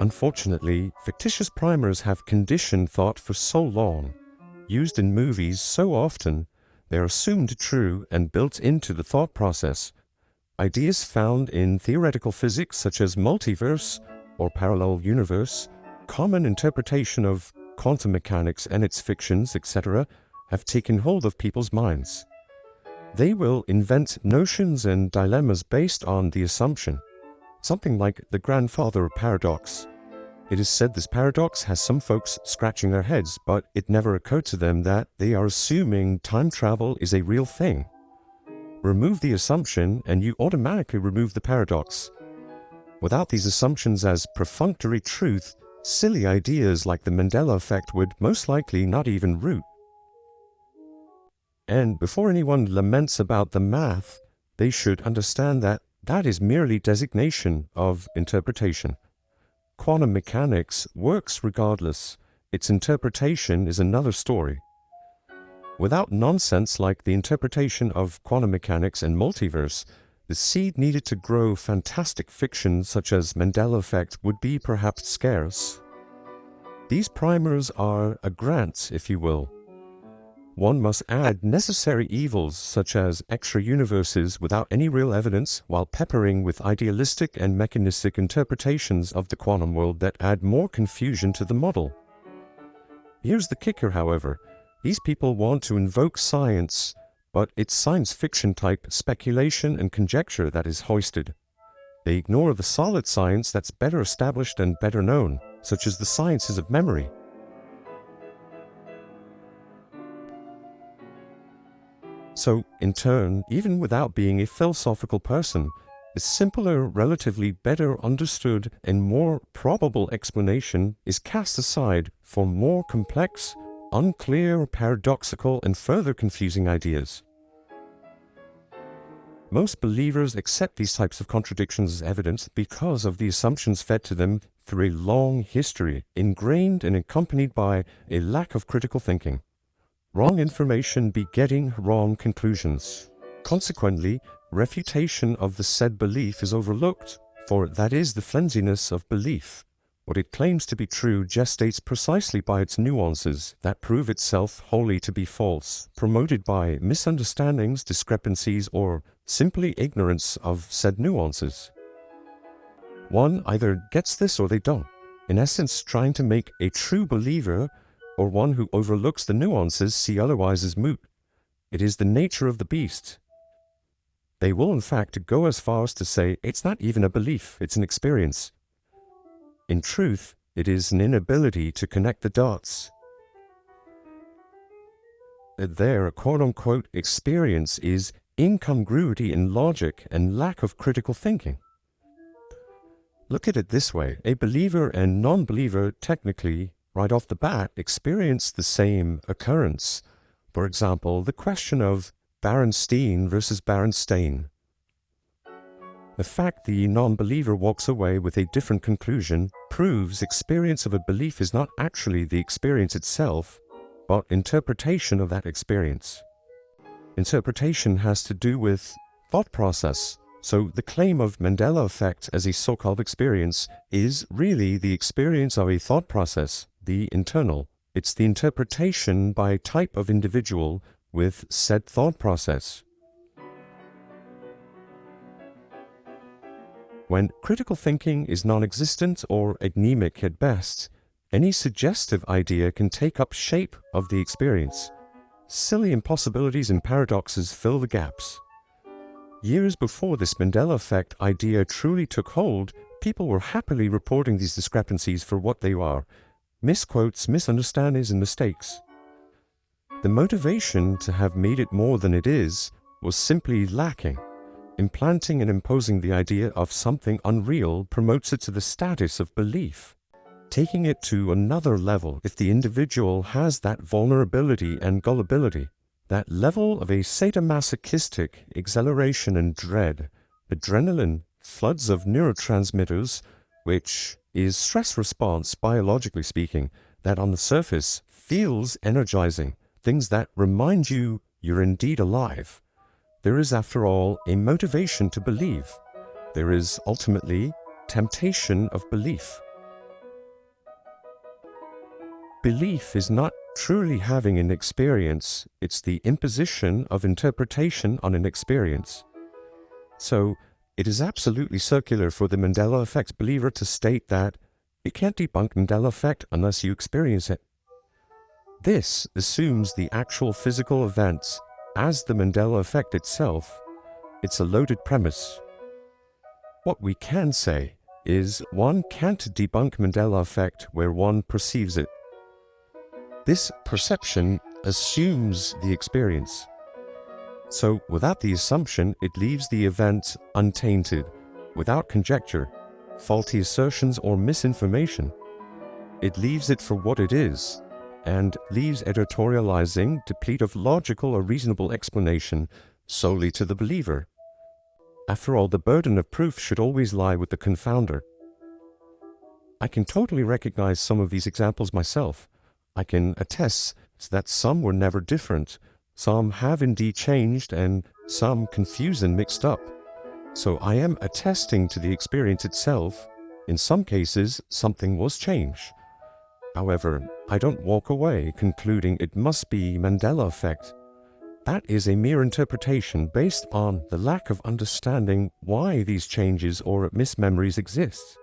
Unfortunately, fictitious primers have conditioned thought for so long, used in movies so often, they are assumed true and built into the thought process. Ideas found in theoretical physics such as multiverse or parallel universe, common interpretation of quantum mechanics and its fictions, etc., have taken hold of people's minds. They will invent notions and dilemmas based on the assumption, something like the grandfather paradox. It is said this paradox has some folks scratching their heads, but it never occurred to them that they are assuming time travel is a real thing. Remove the assumption and you automatically remove the paradox. Without these assumptions as perfunctory truth, silly ideas like the Mandela Effect would most likely not even root. And before anyone laments about the math, they should understand that that is merely designation of interpretation. Quantum mechanics works regardless. Its interpretation is another story. Without nonsense like the interpretation of quantum mechanics and multiverse, the seed needed to grow fantastic fiction such as Mandela Effect would be perhaps scarce. These primers are a grant, if you will. One must add necessary evils such as extra universes without any real evidence, while peppering with idealistic and mechanistic interpretations of the quantum world that add more confusion to the model. Here's the kicker, however. These people want to invoke science, but it's science fiction type speculation and conjecture that is hoisted. They ignore the solid science that's better established and better known, such as the sciences of memory. So, in turn, even without being a philosophical person, a simpler, relatively better understood and more probable explanation is cast aside for more complex, unclear, paradoxical, and further confusing ideas. Most believers accept these types of contradictions as evidence because of the assumptions fed to them through a long history, ingrained and accompanied by a lack of critical thinking. Wrong information begetting wrong conclusions. Consequently, refutation of the said belief is overlooked, for that is the flimsiness of belief. What it claims to be true gestates precisely by its nuances that prove itself wholly to be false, promoted by misunderstandings, discrepancies, or simply ignorance of said nuances. One either gets this or they don't, in essence trying to make a true believer or one who overlooks the nuances see otherwise as moot. It is the nature of the beast. They will in fact go as far as to say it's not even a belief, it's an experience. In truth, it is an inability to connect the dots. Their quote-unquote experience is incongruity in logic and lack of critical thinking. Look at it this way, a believer and non-believer technically, right off the bat, experience the same occurrence. For example, the question of Berenstain versus Berenstain. The fact the non-believer walks away with a different conclusion proves experience of a belief is not actually the experience itself, but interpretation of that experience. Interpretation has to do with thought process, so the claim of Mandela Effect as a so-called experience is really the experience of a thought process, the internal. It's the interpretation by type of individual with said thought process. When critical thinking is non-existent or anemic at best, any suggestive idea can take up shape of the experience. Silly impossibilities and paradoxes fill the gaps. Years before this Mandela Effect idea truly took hold, people were happily reporting these discrepancies for what they are: misquotes, misunderstandings, and mistakes. The motivation to have made it more than it is was simply lacking. Implanting and imposing the idea of something unreal promotes it to the status of belief. Taking it to another level, if the individual has that vulnerability and gullibility, that level of a sadomasochistic exhilaration and dread, adrenaline, floods of neurotransmitters, which is stress response, biologically speaking, that on the surface feels energizing, things that remind you you're indeed alive. There is, after all, a motivation to believe. There is, ultimately, temptation of belief. Belief is not truly having an experience, it's the imposition of interpretation on an experience. So, it is absolutely circular for the Mandela Effect believer to state that you can't debunk Mandela Effect unless you experience it. This assumes the actual physical events as the Mandela Effect itself. It's a loaded premise. What we can say is one can't debunk Mandela Effect where one perceives it. This perception assumes the experience. So without the assumption, it leaves the event untainted, without conjecture, faulty assertions or misinformation. It leaves it for what it is, and leaves editorializing deplete of logical or reasonable explanation solely to the believer. After all, the burden of proof should always lie with the confounder. I can totally recognize some of these examples myself. I can attest that some were never different, some have indeed changed, and some confused and mixed up. So I am attesting to the experience itself. In some cases, something was changed. However, I don't walk away concluding it must be Mandela Effect. That is a mere interpretation based on the lack of understanding why these changes or mismemories exist.